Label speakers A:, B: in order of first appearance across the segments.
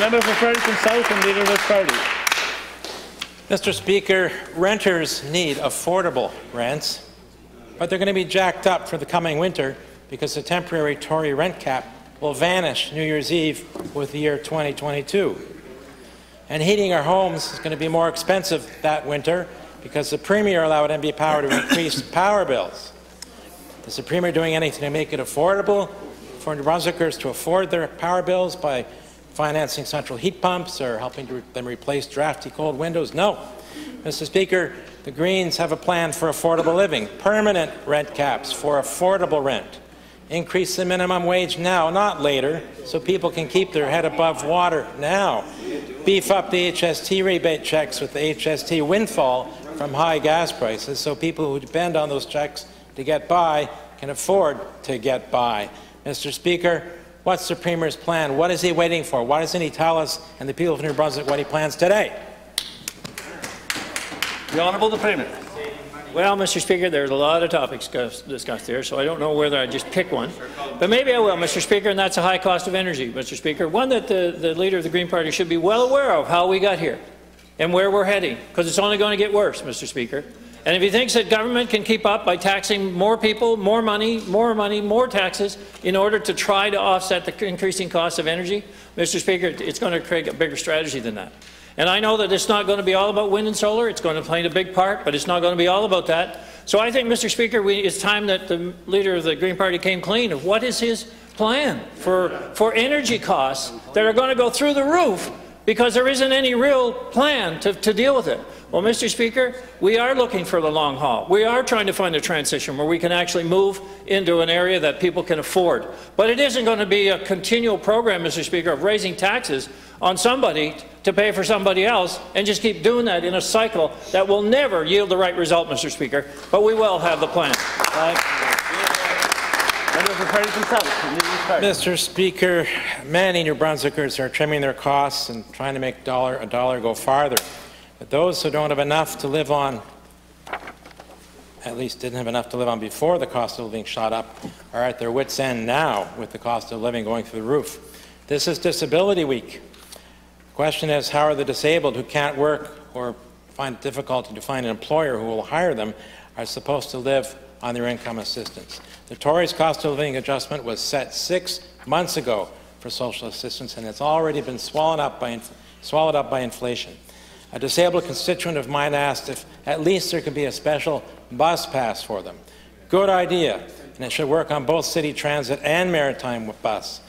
A: member for Fredericton South and Leader of this party.
B: Mr. Speaker, renters need affordable rents, but they're going to be jacked up for the coming winter because the temporary Tory rent cap will vanish New Year's Eve with the year 2022. And heating our homes is going to be more expensive that winter because the Premier allowed MB Power to increase power bills. Is the Premier doing anything to make it affordable for New Brunswickers to afford their power bills by financing central heat pumps or helping them replace drafty cold windows? No. Mr. Speaker, the Greens have a plan for affordable living, permanent rent caps for affordable rent. Increase the minimum wage now, not later, so people can keep their head above water now. Beef up the HST rebate checks with the HST windfall from high gas prices so people who depend on those checks to get by can afford to get by. Mr. Speaker, what's the Premier's plan? What is he waiting for? Why doesn't he tell us and the people of New Brunswick what he plans today?
A: The Honourable the Premier.
C: Well, Mr. Speaker, there's a lot of topics discussed here, so I don't know whether I just pick one. But maybe I will, Mr. Speaker, and that's the high cost of energy, Mr. Speaker. One that the Leader of the Green Party should be well aware of how we got here and where we're heading, because it's only going to get worse, Mr. Speaker. And if he thinks that government can keep up by taxing more people, more money, more taxes, in order to try to offset the increasing cost of energy, Mr. Speaker, it's going to create a bigger strategy than that. And I know that it's not going to be all about wind and solar. It's going to play a big part, but it's not going to be all about that. So I think, Mr. Speaker, it's time that the Leader of the Green Party came clean of what is his plan for energy costs that are going to go through the roof because there isn't any real plan to deal with it. Well, Mr. Speaker, we are looking for the long haul. We are trying to find a transition where we can actually move into an area that people can afford. But it isn't going to be a continual program, Mr. Speaker, of raising taxes on somebody to pay for somebody else and just keep doing that in a cycle that will never yield the right result, Mr. Speaker. But we will have the plan.
B: Mr. Speaker, many New Brunswickers are trimming their costs and trying to make a dollar go farther. But those who don't have enough to live on, at least didn't have enough to live on before the cost of living shot up, are at their wits' end now with the cost of living going through the roof. This is Disability Week. The question is, how are the disabled who can't work or find it difficult to find an employer who will hire them are supposed to live on their income assistance? The Tories' cost of living adjustment was set 6 months ago for social assistance, and it's already been swallowed up by inflation. A disabled constituent of mine asked if at least there could be a special bus pass for them. Good idea, and it should work on both city transit and maritime bus.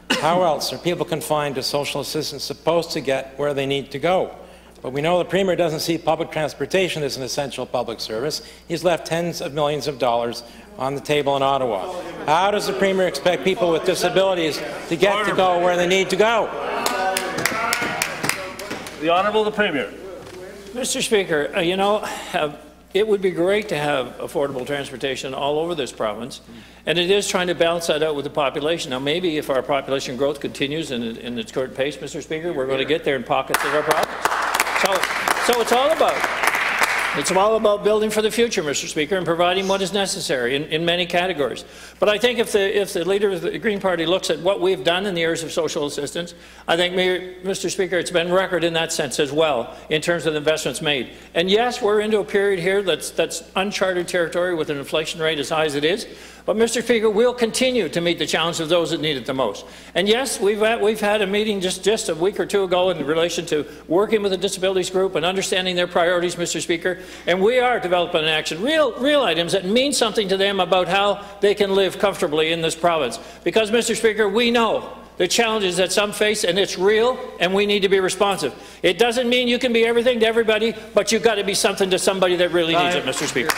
B: How else are people confined to social assistance supposed to get where they need to go? But we know the Premier doesn't see public transportation as an essential public service. He's left tens of millions of dollars on the table in Ottawa. How does the Premier expect people with disabilities to get to go where they need to go?
A: The Honourable the Premier.
C: Mr. Speaker, it would be great to have affordable transportation all over this province, and it is trying to balance that out with the population. Now, maybe if our population growth continues in its current pace, Mr. Speaker, we're going to get there in pockets of our province. So it's all about building for the future, Mr. Speaker, and providing what is necessary in many categories. But I think if the Leader of the Green Party looks at what we've done in the areas of social assistance, I think, Mr. Speaker, it's been record in that sense as well, in terms of the investments made. And yes, we're into a period here that's uncharted territory with an inflation rate as high as it is. But, Mr. Speaker, we'll continue to meet the challenge of those that need it the most. And yes, we've had a meeting just a week or two ago in relation to working with the disabilities group and understanding their priorities, Mr. Speaker. And we are developing an action, real items that mean something to them about how they can live comfortably in this province. Because, Mr. Speaker, we know the challenges that some face, and it's real, and we need to be responsive. It doesn't mean you can be everything to everybody, but you've got to be something to somebody that really needs it, Mr. Speaker.